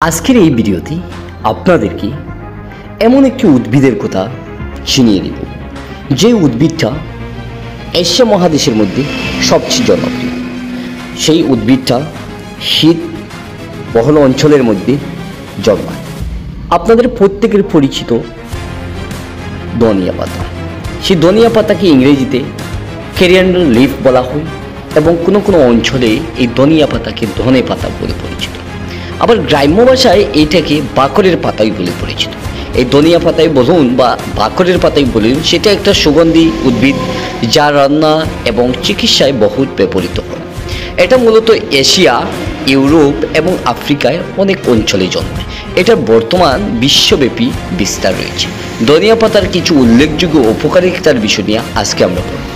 আজকের এই ভিডিওতে আপনাদেরকে এমন একটি উদ্ভিদের কথা চিনিয়ে দেব যে উদ্ভিদটা এশিয়া মহাদেশের মধ্যে সবচেয়ে জনপ্রিয়। সেই উদ্ভিদটা শীত বহুল অঞ্চলের মধ্যে জন্মায়। আপনাদের প্রত্যেকের পরিচিত ধনিয়া পাতা। সেই ধনিয়া পাতাকে ইংরেজিতে কোরিয়ান্ডার লিফ বলা হয় এবং কোনো কোনো অঞ্চলে এই ধনিয়া পাতাকে ধনে পাতা বলে পরিচিত। আবার গ্রাম্য ভাষায় এইটাকে বাকরের পাতাই বলে পরিচিত। এই ধনিয়া পাতাই বলুন বা বাকরের পাতাই বলুন, সেটা একটা সুগন্ধি উদ্ভিদ যা রান্না এবং চিকিৎসায় বহুত ব্যবহৃত হয়। এটা মূলত এশিয়া, ইউরোপ এবং আফ্রিকায় অনেক অঞ্চলে জন্মায়। এটার বর্তমান বিশ্বব্যাপী বিস্তার রয়েছে। ধনিয়া পাতার কিছু উল্লেখযোগ্য উপকারিতার বিষয় নিয়ে আজকে আমরা পড়ব।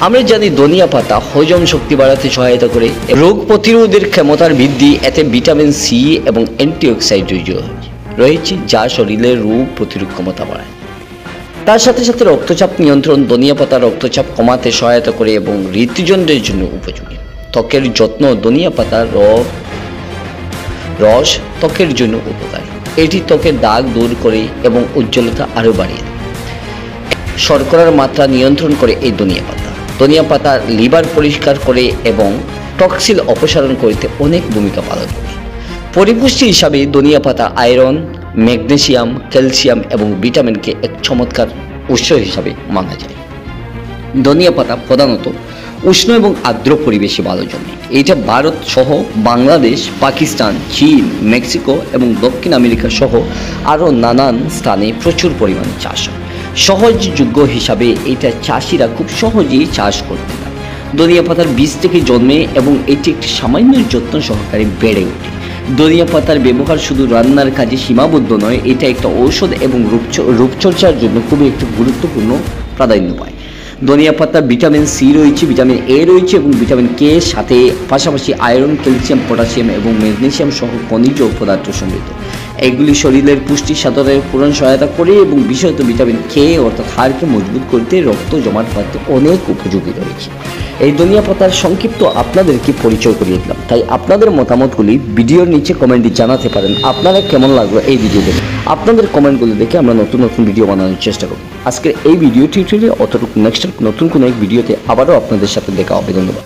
আমরা জানি ধনিয়া পাতা হজম শক্তি বাড়াতে সহায়তা করে, রোগ প্রতিরোধের ক্ষমতার বৃদ্ধি, এতে ভিটামিন সি এবং অ্যান্টিঅক্সিডেন্ট রয়েছে যা শরীরের রোগ প্রতিরোধ ক্ষমতা বাড়ায়। তার সাথে সাথে রক্তচাপ নিয়ন্ত্রণ, ধনিয়া পাতা রক্তচাপ কমাতে সহায়তা করে এবং হৃদযন্ত্রের জন্য উপযোগী। ত্বকের যত্ন, ধনিয়া পাতার রস ত্বকের জন্য উপকারী। এটি ত্বকের দাগ দূর করে এবং উজ্জ্বলতা আরও বাড়িয়ে দেয়। শর্করার মাত্রা নিয়ন্ত্রণ করে এই ধনিয়া পাতা। ধনিয়া পাতা লিভার পরিষ্কার করে এবং টক্সিন অপসারণ করতে অনেক ভূমিকা পালন করে। পরিপুষ্টি হিসাবে ধনিয়া পাতা আয়রন, ম্যাগনেসিয়াম, ক্যালসিয়াম এবং ভিটামিনকে এক চমৎকার উৎস হিসাবে মানা যায়। ধনিয়া পাতা প্রধানত উষ্ণ এবং আর্দ্র পরিবেশে ভালো জন্মে। এটা ভারত সহ বাংলাদেশ, পাকিস্তান, চীন, মেক্সিকো এবং দক্ষিণ আমেরিকা সহ আরও নানান স্থানে প্রচুর পরিমাণে চাষ হয়। সহজযোগ্য হিসাবে এটা চাষিরা খুব সহজেই চাষ করতে পারে। ধনিয়া পাতার বীজ থেকে জন্মে এবং এটি একটি সামান্য যত্ন সহকারে বেড়ে ওঠে। ধনিয়া পাতার ব্যবহার শুধু রান্নার কাজে সীমাবদ্ধ নয়, এটা একটা ঔষধ এবং রূপচর্চার জন্য খুবই একটি গুরুত্বপূর্ণ প্রাধান্য পায়। ধনিয়া পাতার ভিটামিন সি রয়েছে, ভিটামিন এ রয়েছে এবং ভিটামিন কে সাথে পাশাপাশি আয়রন, ক্যালসিয়াম, পটাশিয়াম এবং ম্যাগনেসিয়াম সহ খনিজ পদার্থ সমৃদ্ধ। এগুলি শরীরের পুষ্টি সাধনের পূরণ সহায়তা করে এবং বিশেষত ভিটামিন কে অর্থাৎ হাড়কে মজবুত করতে, রক্ত জমাট বাঁধতে অনেক উপযোগী রয়েছে। এই ধনিয়া পাতার সংক্ষিপ্ত আপনাদেরকে পরিচয় করিয়ে দিলাম। তাই আপনাদের মতামতগুলি ভিডিওর নিচে কমেন্টে জানাতে পারেন। আপনারা কেমন লাগলো এই ভিডিওটি? আপনাদের কমেন্টগুলো দেখে আমরা নতুন নতুন ভিডিও বানানোর চেষ্টা করব। আজকের এই ভিডিও টিউটোরিয়ালে অতটুকু। নেক্সট নতুন কোনো এক ভিডিওতে আবারও আপনাদের সাথে দেখা হবে। ধন্যবাদ।